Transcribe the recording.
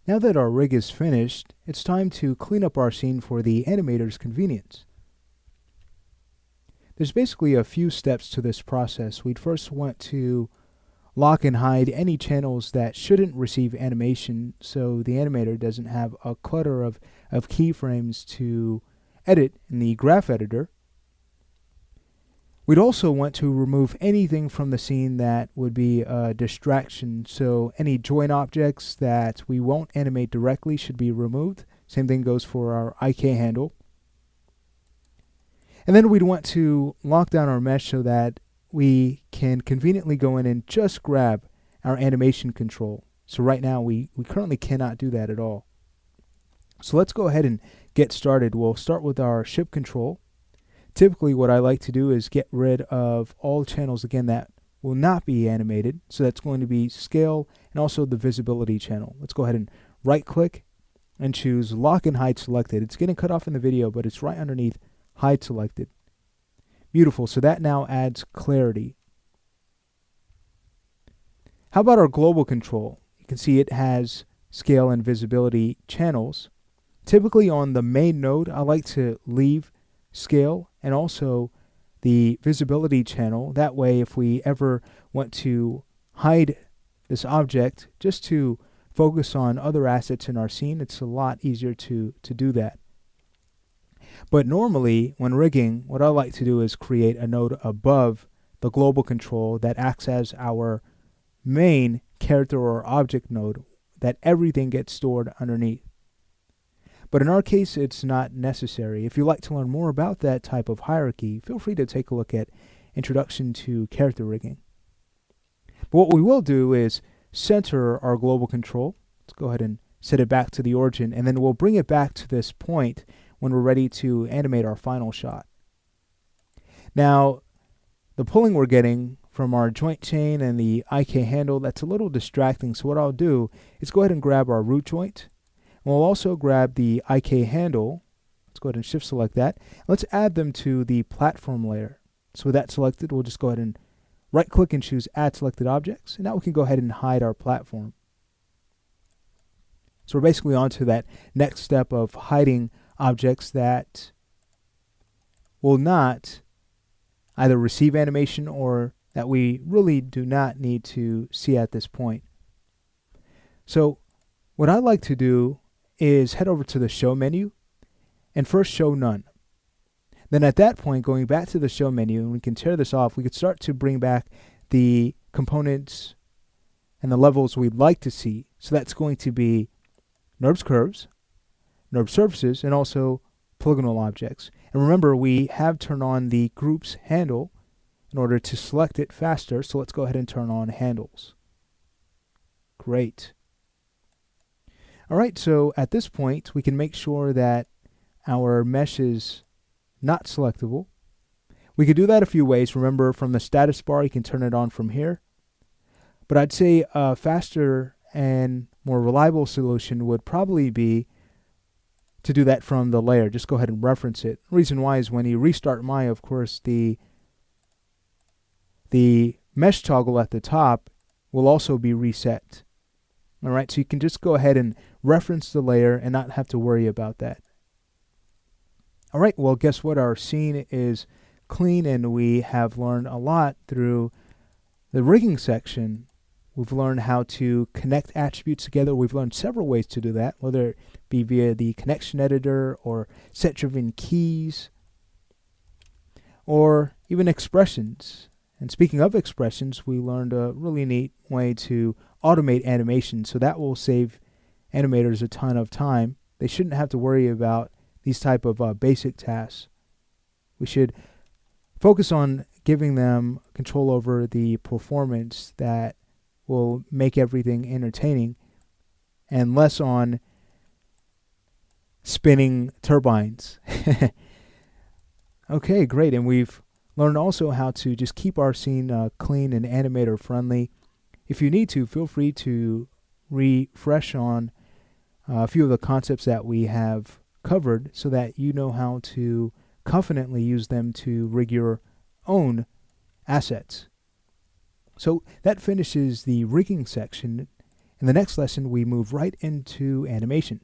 Now that our rig is finished, it's time to clean up our scene for the animator's convenience. There's basically a few steps to this process. We'd first want to lock and hide any channels that shouldn't receive animation so the animator doesn't have a clutter of keyframes to edit in the graph editor. We'd also want to remove anything from the scene that would be a distraction, so any join objects that we won't animate directly should be removed. Same thing goes for our IK handle. And then we'd want to lock down our mesh so that we can conveniently go in and just grab our animation control. So right now we currently cannot do that at all. So let's go ahead and get started. We'll start with our ship control. Typically what I like to do is get rid of all channels again that will not be animated. So that's going to be scale and also the visibility channel. Let's go ahead and right click and choose lock and hide selected. It's getting cut off in the video, but it's right underneath hide selected. Beautiful, so that now adds clarity. How about our global control? You can see it has scale and visibility channels. Typically on the main node, I like to leave scale and also the visibility channel. That way, if we ever want to hide this object just to focus on other assets in our scene, it's a lot easier to do that. But normally, when rigging, what I like to do is create a node above the global control that acts as our main character or object node that everything gets stored underneath. But in our case, it's not necessary. If you'd like to learn more about that type of hierarchy, feel free to take a look at Introduction to Character Rigging. But what we will do is center our global control. Let's go ahead and set it back to the origin, and then we'll bring it back to this point when we're ready to animate our final shot. Now, the pulling we're getting from our joint chain and the IK handle, that's a little distracting, so what I'll do is go ahead and grab our root joint. And we'll also grab the IK handle. Let's go ahead and shift select that. Let's add them to the platform layer. So with that selected, we'll just go ahead and right click and choose add selected objects, and now we can go ahead and hide our platform. So we're basically on to that next step of hiding objects that will not either receive animation or that we really do not need to see at this point. So what I like to do is head over to the show menu and first show none. Then at that point, going back to the show menu, and we can tear this off, we could start to bring back the components and the levels we'd like to see. So that's going to be NURBS curves, NURBS surfaces, and also polygonal objects. And remember, we have turned on the groups handle in order to select it faster, so let's go ahead and turn on handles. Great. Alright, so at this point, we can make sure that our mesh is not selectable. We could do that a few ways. Remember, from the status bar, you can turn it on from here. But I'd say a faster and more reliable solution would probably be to do that from the layer. Just go ahead and reference it. The reason why is when you restart Maya, of course, the mesh toggle at the top will also be reset. Alright, so you can just go ahead and reference the layer and not have to worry about that. Alright, well, guess what? Our scene is clean and we have learned a lot through the rigging section. We've learned how to connect attributes together. We've learned several ways to do that, whether it be via the connection editor or set-driven keys or even expressions. And speaking of expressions, we learned a really neat way to automate animation, so that will save animators a ton of time. They shouldn't have to worry about these type of basic tasks. We should focus on giving them control over the performance that will make everything entertaining and less on spinning turbines. Okay, great. And we've learned also how to just keep our scene clean and animator friendly. If you need to, feel free to refresh on a few of the concepts that we have covered so that you know how to confidently use them to rig your own assets. So that finishes the rigging section, In the next lesson, we move right into animation.